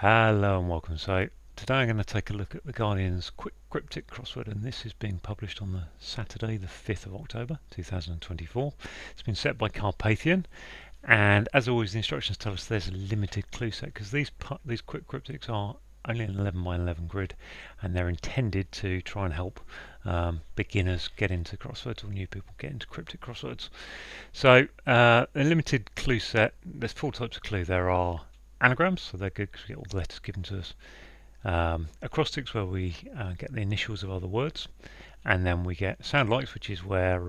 Hello and welcome. So today I'm going to take a look at the Guardian's Quick Cryptic crossword, and this is being published on the Saturday the 5th of October 2024. It's been set by Carpathian, and as always the instructions tell us there's a limited clue set because these Quick Cryptics are only an 11 by 11 grid, and they're intended to try and help beginners get into crosswords, or new people get into cryptic crosswords. So a limited clue set, there's 4 types of clue. There are anagrams, so they're good because we get all the letters given to us. Acrostics, where we get the initials of other words, and then we get sound likes, which is where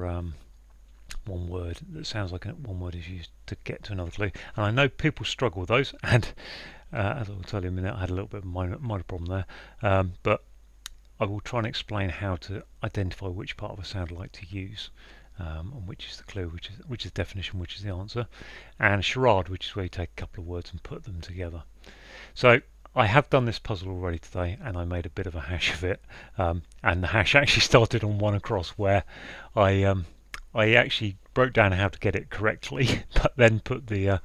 one word that sounds like one word is used to get to another clue. And I know people struggle with those, and as I will tell you in a minute, I had a little bit of a minor problem there, but I will try and explain how to identify which part of a sound like to use. And which is the clue, which is the definition, which is the answer, and charade, which is where you take a couple of words and put them together. So I have done this puzzle already today, and I made a bit of a hash of it. And the hash actually started on one across, where I actually broke down how to get it correctly, but then put the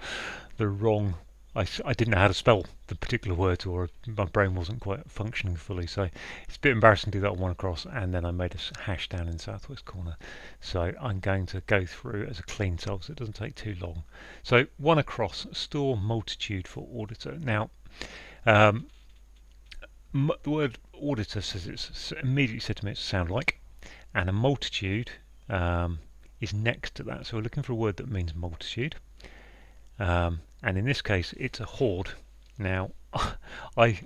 wrong. I didn't know how to spell the particular words, or my brain wasn't quite functioning fully, so it's a bit embarrassing to do that on one across, and then I made a hash down in the southwest corner. So I'm going to go through as a clean solve so it doesn't take too long. So one across, store multitude for auditor. Now the word auditor says it's immediately said to me it's a sound like, and a multitude is next to that, so we're looking for a word that means multitude. And in this case it's a horde. Now I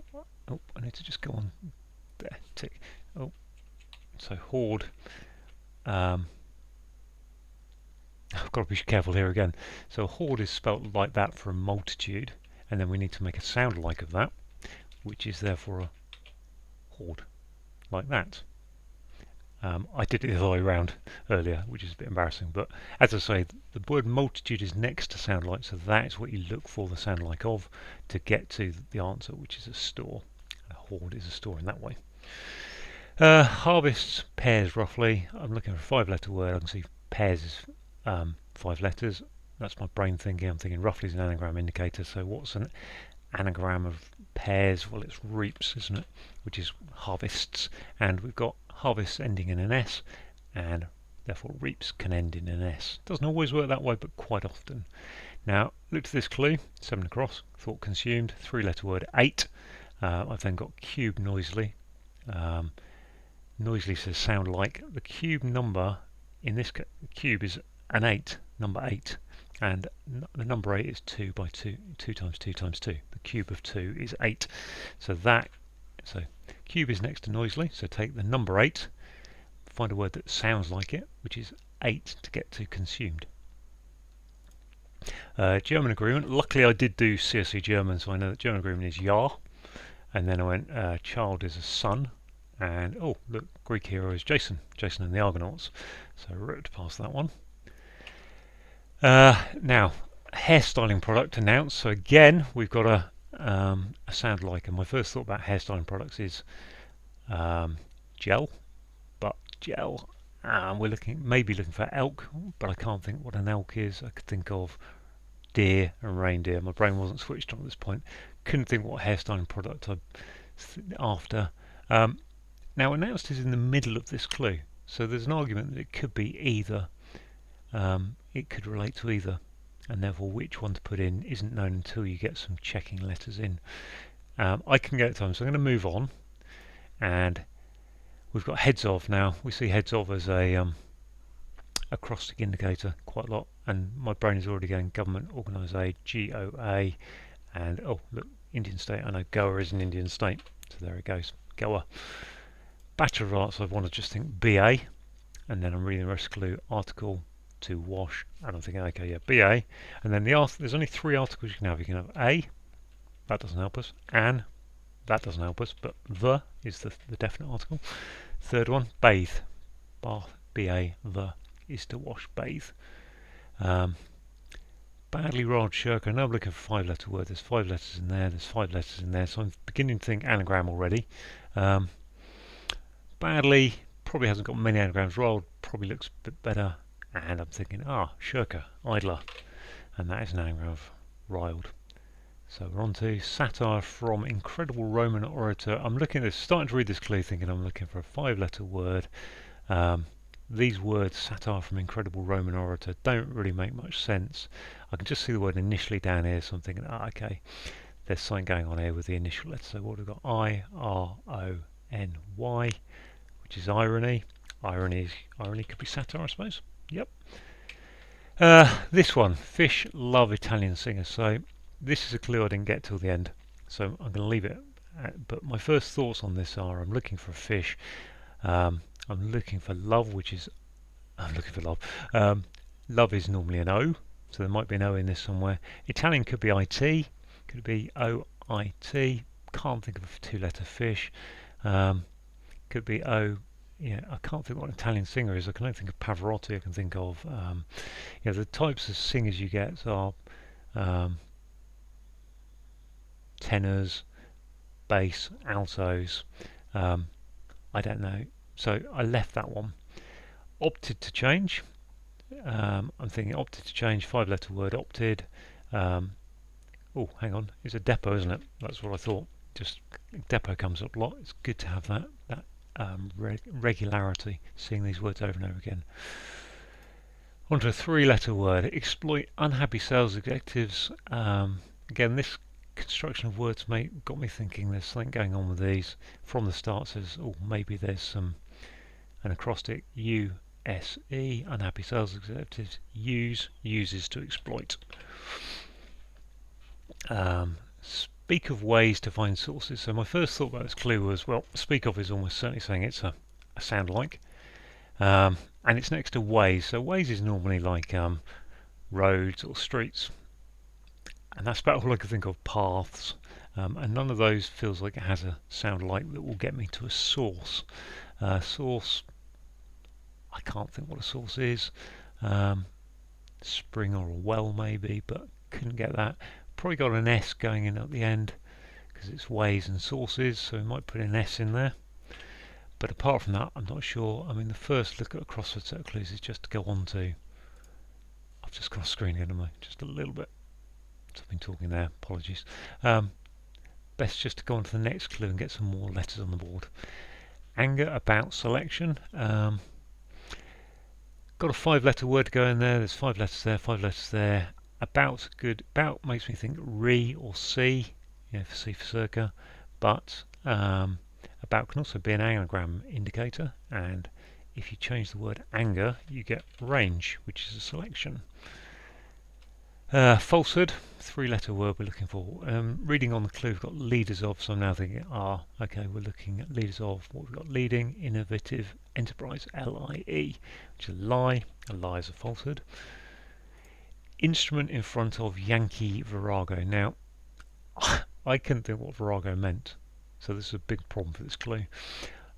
need to just go on there, tick. So horde, I've got to be careful here again. So horde is spelt like that for a multitude, and then we need to make a sound like of that, which is therefore a horde, like that. I did it the other way around earlier, which is a bit embarrassing, but as I say, the word multitude is next to sound like, so that is what you look for the sound like of to get to the answer, which is a store. A horde is a store in that way. Harvests, pairs roughly. I'm looking for a 5-letter word. I can see pairs is 5 letters. That's my brain thinking. I'm thinking roughly is an anagram indicator, so what's an anagram of pairs? Well, it's reaps, isn't it? Which is harvests, and we've got harvests ending in an S, and therefore reaps can end in an S. Doesn't always work that way, but quite often. Now, look to this clue, 7 across, thought consumed, 3-letter word, 8. I've then got cube noisily. Noisily says sound like. The cube number in this cube is an 8, number 8. And the number 8 is 2 by 2, 2 times 2 times 2. The cube of 2 is 8. So cube is next to noisily, so take the number 8, find a word that sounds like it, which is 8 to get to consumed. German agreement. Luckily I did do CSE German, so I know that German agreement is Jahr. And then I went child is a son. And oh look, Greek hero is Jason and the Argonauts. So I ripped past that one. Now, hairstyling product announced. So again, we've got a sound like, and my first thought about hairstyling products is gel, but gel. We're maybe looking for elk, but I can't think what an elk is. I could think of deer and reindeer. My brain wasn't switched on at this point. Couldn't think what hairstyling product I'm after. Now, announced is in the middle of this clue, so there's an argument that it could be either. It could relate to either, and therefore which one to put in isn't known until you get some checking letters in. I can get it time, so I'm going to move on, and we've got heads of now. We see heads of as a acrostic indicator quite a lot, and my brain is already going government, organisation, GOA, and oh look, Indian state. I know Goa is an Indian state, so there it goes, Goa. Bachelor of Arts, I want to just think BA, and then I'm reading the rest of the clue, article, to wash, and I'm thinking, okay, yeah, BA, and then there's only 3 articles you can have. You can have A, that doesn't help us, an, that doesn't help us, but the is the definite article. Third one, bathe, bath, BA, the is to wash, bathe. Badly rolled shirker. Now I'm looking for a 5-letter word. There's 5 letters in there, there's 5 letters in there, so I'm beginning to think anagram already. Badly probably hasn't got many anagrams. Rolled probably looks a bit better, and I'm thinking shirker, idler, and that is an anagram of riled. So we're on to satire from incredible Roman orator. I'm looking at this, starting to read this clue thinking I'm looking for a 5-letter word. These words, satire from incredible Roman orator, don't really make much sense. I can just see the word initially down here, so I'm thinking, okay, there's something going on here with the initial letter. So what have we got? I-R-O-N-Y, which is irony. Irony could be satire, I suppose. Yep. This one, fish love Italian singers. So this is a clue I didn't get till the end, so I'm going to leave it. But my first thoughts on this are: I'm looking for a fish. I'm looking for love, I'm looking for love. Love is normally an O, so there might be an O in this somewhere. Italian could be IT, could be O-I-T. Can't think of a 2-letter fish. Could be O. Yeah, I can't think what an Italian singer is. I can only think of Pavarotti. I can think of the types of singers you get are tenors, bass, altos. I don't know. So I left that one. Opted to change. I'm thinking opted to change, 5-letter word, opted. Oh, hang on. It's a depot, isn't it? That's what I thought. Just depot comes up a lot. It's good to have that regularity, seeing these words over and over again. Onto a 3-letter word. Exploit unhappy sales executives. Again, this construction of words got me thinking there's something going on with these. From the start says, oh, maybe there's an acrostic. U-S-E, unhappy sales executives. Uses to exploit. Speak of ways to find sources. So my first thought about this clue was, well, speak of is almost certainly saying it's a sound like. And it's next to ways. So ways is normally like roads or streets. And that's about all I could think of, paths. And none of those feels like it has a sound like that will get me to a source. Source, I can't think what a source is. Spring or a well maybe, but couldn't get that. Probably got an S going in at the end because it's ways and sources, so we might put an S in there. But apart from that, I'm not sure. I mean, the first look at a crossword set of clues is just to go on to. I've just got a screen here, haven't I? Just a little bit. I've been talking there. Apologies. Best just to go on to the next clue and get some more letters on the board. Anger about selection. Got a 5-letter word going there. There's 5 letters there, 5 letters there. About good. About makes me think re or C, for C for circa. But about can also be an anagram indicator. And if you change the word anger, you get range, which is a selection. Falsehood, 3-letter word we're looking for. Reading on the clue, we've got leaders of, so I'm now thinking, okay, we're looking at leaders of what we've got: leading, innovative, enterprise, L-I-E, which is a lie. A lie is a falsehood. Instrument in front of Yankee Virago. Now, I couldn't think what Virago meant, so this is a big problem for this clue.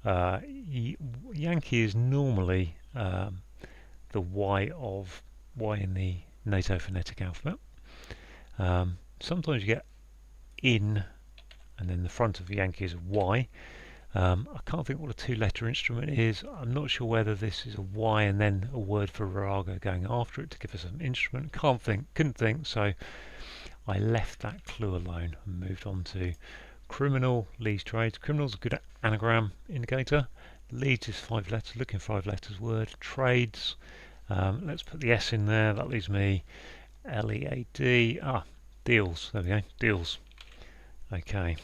Yankee is normally the Y in the NATO phonetic alphabet. Sometimes you get in, and then the front of Yankee is a Y. I can't think what a 2-letter instrument is. I'm not sure whether this is a Y and then a word for Virago going after it to give us an instrument. Couldn't think, so I left that clue alone and moved on to criminal, leads, trades. Criminal's a good anagram indicator. Leads is 5 letters, looking 5 letters word. Trades, let's put the S in there. That leaves me L-E-A-D. Deals. There we go. Deals. Okay.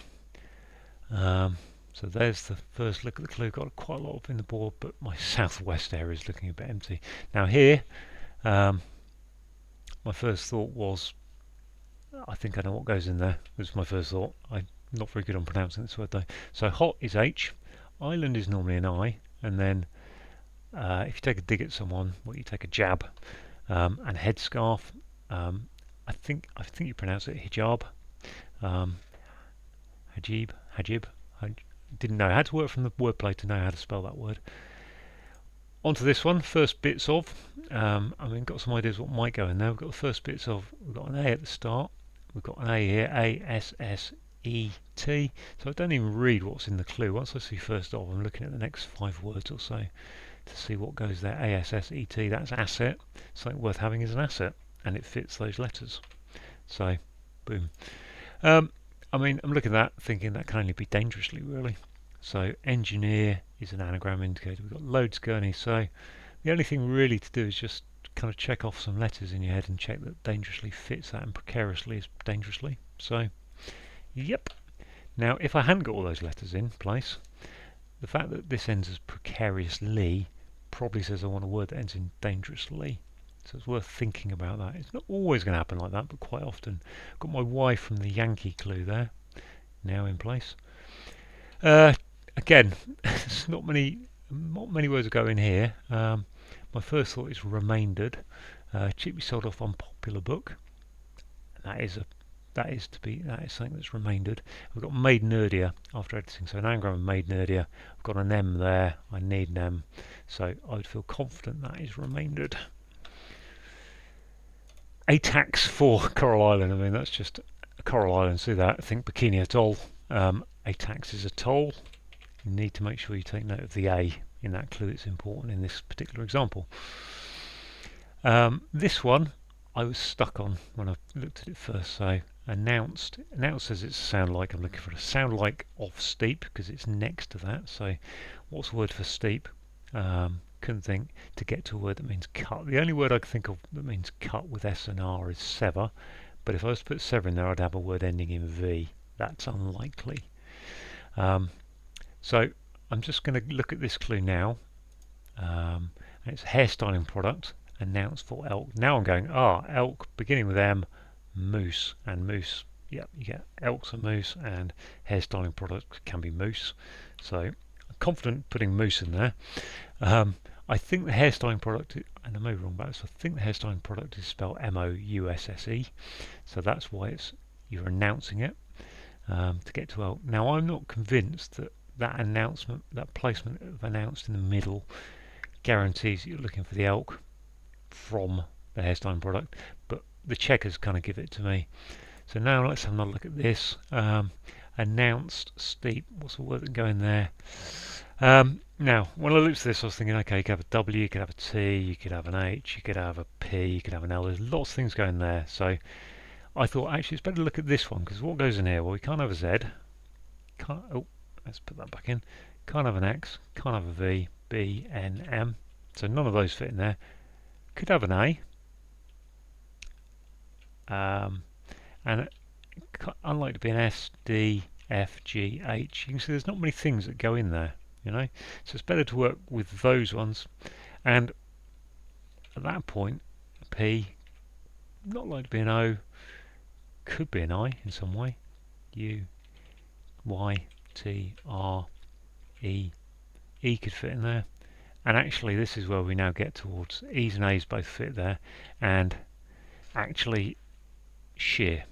So there's the first look at the clue. Got quite a lot up in the board, but my southwest area is looking a bit empty. Now here, my first thought was, I think I know what goes in there. Was my first thought. I'm not very good on pronouncing this word though. So hot is H. Island is normally an I, and then if you take a dig at someone, you take a jab. And headscarf, I think you pronounce it hijab. Hajib. I didn't know. I had to work from the wordplay to know how to spell that word. On to this one, first bits of. Got some ideas what might go in there. We've got the first bits of. We've got an A at the start. We've got an A here, A-S-S-E-T. So I don't even read what's in the clue. Once I see first of, I'm looking at the next 5 words or so to see what goes there. A-S-S-E-T, that's asset. Something worth having is an asset, and it fits those letters. So, boom. I mean, I'm looking at that thinking that can only be dangerously, really. So engineer is an anagram indicator. We've got loads going, so the only thing really to do is just kind of check off some letters in your head and check that dangerously fits that and precariously is dangerously. So, yep. Now, if I hadn't got all those letters in place, the fact that this ends as precariously probably says I want a word that ends in dangerously. So it's worth thinking about that. It's not always going to happen like that, but quite often. I've got my Y from the Yankee clue there, now in place. Again, there's not many words go in here. My first thought is remaindered, cheaply sold off unpopular book. That is something that's remaindered. We've got made nerdier after editing, so an anagram of made nerdier. I've got an M there. I need an M, so I would feel confident that is remaindered. ATAX for Coral Island. I mean, that's just a Coral Island. See that? Think Bikini Atoll. ATAX is atoll. You need to make sure you take note of the A in that clue. It's important in this particular example. This one I was stuck on when I looked at it first. So announced says it's a sound like. I'm looking for a sound like of steep because it's next to that. So what's the word for steep? Couldn't think to get to a word that means cut. The only word I can think of that means cut with S and R is sever. But if I was to put sever in there, I'd have a word ending in V. That's unlikely. So I'm just going to look at this clue now. It's a hairstyling product, announced for elk. Now I'm going, elk, beginning with M, moose, and moose. Yep, you get elks and moose, and hairstyling products can be moose. So I'm confident putting moose in there. I think the hairstyling product, and I may be wrong about this, I think the hairstyling product is spelled M-O-U-S-S-E. So that's why you're announcing it to get to elk. Now I'm not convinced that announcement, that placement of announced in the middle guarantees that you're looking for the elk from the hairstyling product, but the checkers kind of give it to me. So now let's have another look at this. Announced steep, what's the word that can go in there? Now, when I looked at this, I was thinking, okay, you could have a W, you could have a T, you could have an H, you could have a P, you could have an L. There's lots of things going there. So I thought, actually, it's better to look at this one, because what goes in here? Well, we can't have a Z. Let's put that back in. Can't have an X, can't have a V, B, N, M. So none of those fit in there. Could have an A. And unlikely to be an S, D, F, G, H. You can see there's not many things that go in there, you know. So it's better to work with those ones. And at that point, a P, not likely to be an O, could be an I in some way. U, Y, T, R, E. E could fit in there. And actually this is where we now get towards E's and A's both fit there. And actually sheer,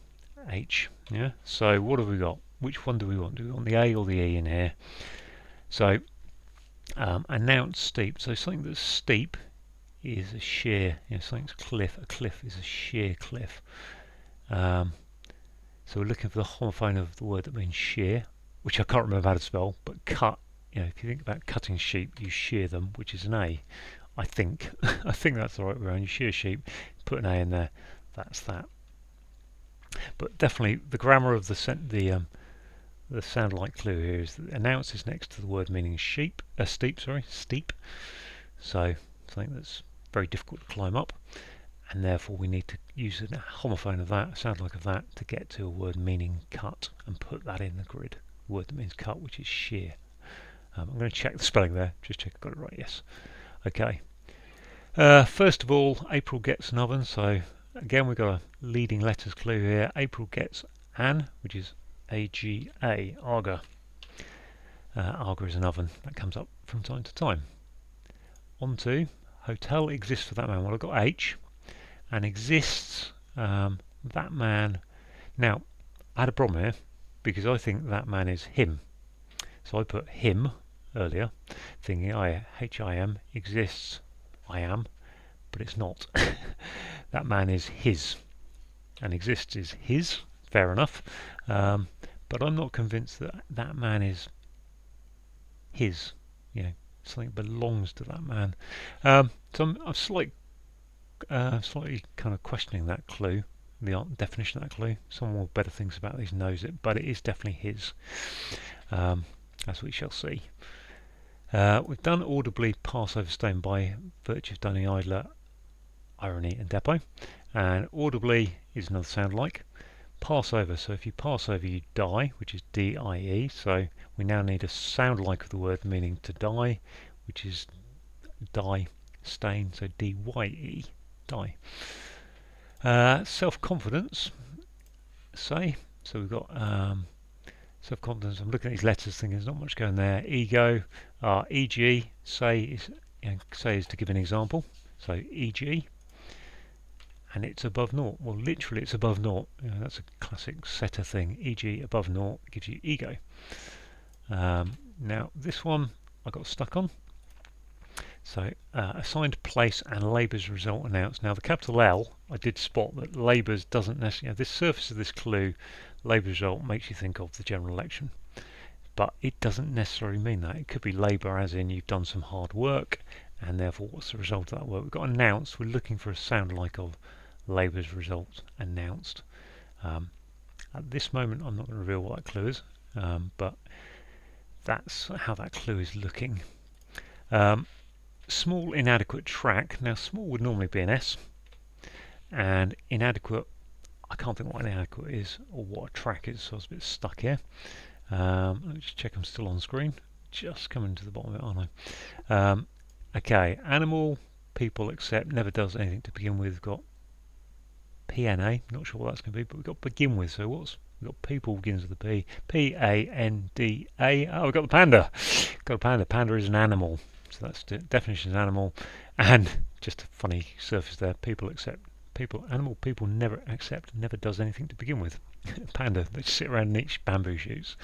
H. Yeah. So what have we got? Which one do we want? Do we want the A or the E in here? So announced steep. So something that's steep is a sheer. You know, something's cliff. A cliff is a sheer cliff. So we're looking for the homophone of the word that means sheer, which I can't remember how to spell, but cut. You know, if you think about cutting sheep, you shear them, which is an A. I think. I think that's the right way around. You shear sheep, put an A in there. That's that. But definitely, the grammar of the sound like clue here is that announce is next to the word meaning steep. Steep. So something that's very difficult to climb up, and therefore we need to use a homophone of that, a sound like of that, to get to a word meaning cut and put that in the grid. Word that means cut, which is shear. I'm going to check the spelling there, just check I got it right, yes. Okay. First of all, April gets an oven, so again we've got a leading letters clue here. April gets an, which is A-G-A, Arga. Arga is an oven, that comes up from time to time. On to hotel exists for that man. Well, I've got H, and exists, that man. Now, I had a problem here, because I think that man is him. So I put him earlier, thinking H-I-M, exists, I am, but it's not. That man is his, and exists is his, fair enough, but I'm not convinced that that man is his, you know, something belongs to that man. So I'm slightly kind of questioning that clue. the definition of that clue. Someone with better things about these knows it, but it is definitely his, as we shall see. We've done audibly pass over stone by virtue of Dunning Idler, irony and depot, and audibly is another sound like. Pass over, so if you pass over you die, which is D-I-E, so we now need a sound like of the word meaning to die, which is die, stain, so D-Y-E, die. Self-confidence, say, so we've got self-confidence. I'm looking at these letters thinking there's not much going there. Ego, e.g., say is to give an example, so e.g., and it's above naught. Well, literally it's above naught. That's a classic setter thing. E.g. above naught gives you ego. Now this one I got stuck on. So assigned place and labour's result announced. Now the capital L, I did spot that labour's doesn't necessarily, this surface of this clue, labour's result makes you think of the general election. But it doesn't necessarily mean that. It could be labour as in you've done some hard work, and therefore what's the result of that work? We've got announced, we're looking for a sound like of labour's result announced. At this moment I'm not going to reveal what that clue is, but that's how that clue is looking. Small inadequate track. Now small would normally be an S, and inadequate, I can't think what inadequate is or what a track is, so I was a bit stuck here. Let me just check I'm still on screen. Just coming to the bottom of it, aren't I? Okay, animal, people, except, never does anything to begin with. We've got PNA, not sure what that's going to be, but we've got begin with, so we've got people begins with a P. P-A-N-D-A. Oh, we've got the panda. Got a panda. Panda is an animal. So that's the definition of animal. And just a funny surface there. People accept. People, animal, people never accept, never does anything to begin with. Panda, they just sit around and eat bamboo shoots.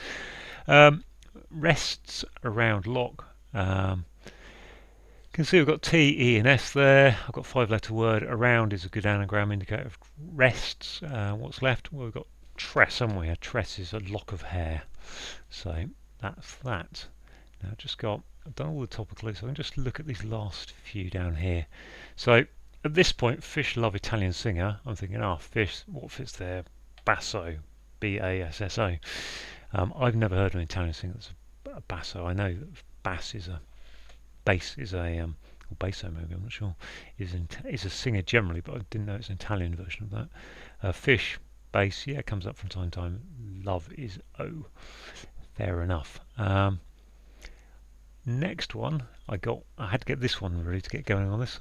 Rests around lock. You can see we've got T, E and S there. I've got 5-letter word. Around is a good anagram indicator of rests. What's left? Well, we've got tress, haven't we? A tress is a lock of hair. So that's that. Now I've done all the topical, so I can just look at these last few down here. So at this point, fish love Italian singer. I'm thinking, fish, what fits there? Basso, B-A-S-S-O. I've never heard of an Italian singer that's a basso. I know that bass is a or basso maybe, I'm not sure, is a singer generally, but I didn't know it's an Italian version of that. Fish, bass, yeah, it comes up from time to time. Love is O. Fair enough. Next one, I had to get this one really to get going on this.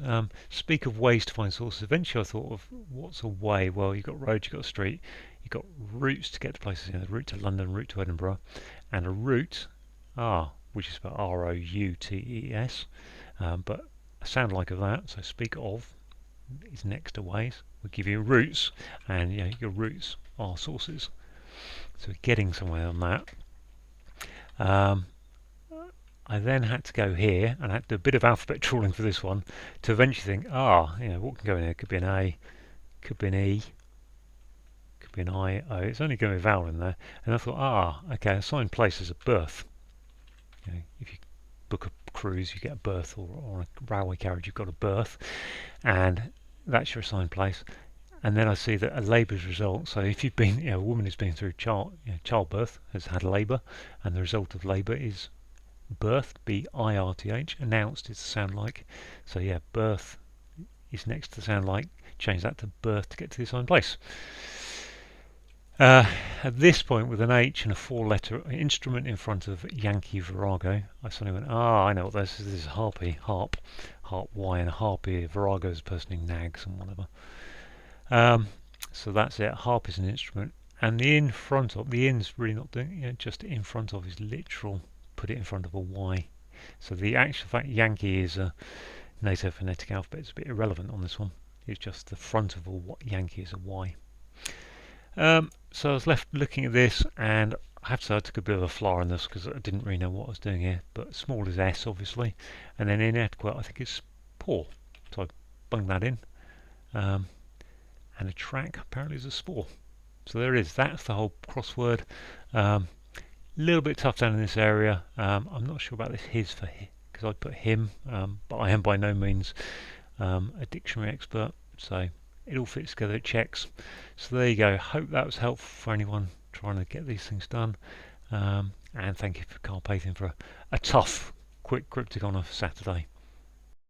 Speak of ways to find sources. Eventually I thought of what's a way? Well, you've got roads, you've got a street, you've got routes to get to places, the route to London, route to Edinburgh, and a route, which is spelled R-O-U-T-E-S, but a sound like of that, so speak of is next to ways. We'll give you routes, and your routes are sources. So we're getting somewhere on that. I then had to go here, and I had to do a bit of alphabet trawling for this one, to eventually think, what can go in here? Could be an A, could be an E, could be an I, O. It's only going to be a vowel in there. And I thought, okay, assigned place is a berth. If you book a cruise, you get a berth, or on a railway carriage, you've got a berth, and that's your assigned place. And then I see that a labour's result. So if you've been, a woman who's been through childbirth has had labour, and the result of labour is birth, B-I-R-T-H. Announced is the sound like. So yeah, birth is next to the sound like. Change that to birth to get to the assigned place. At this point, with an H and a 4-letter instrument in front of Yankee Virago, I suddenly went, I know what this is. This is harpy, harp Y, and a harpy. Virago is a person who nags and whatever. So that's it. Harp is an instrument, and the in front of, the in's really not doing, just in front of is literal. Put it in front of a Y. So the actual fact Yankee is a NATO phonetic alphabet is a bit irrelevant on this one. It's just the front of a Yankee is a Y. So I was left looking at this, and I have to say I took a bit of a flyer on this because I didn't really know what I was doing here. But small is S, obviously, and then inadequate I think it's poor. So I bunged that in. And a track apparently is a spore. So there it is. That's the whole crossword. Little bit tough down in this area. I'm not sure about this his for because I put him, but I am by no means a dictionary expert, so it all fits together, it checks. So there you go. Hope that was helpful for anyone trying to get these things done. And thank you for Carpathian for a tough quick cryptic on a Saturday.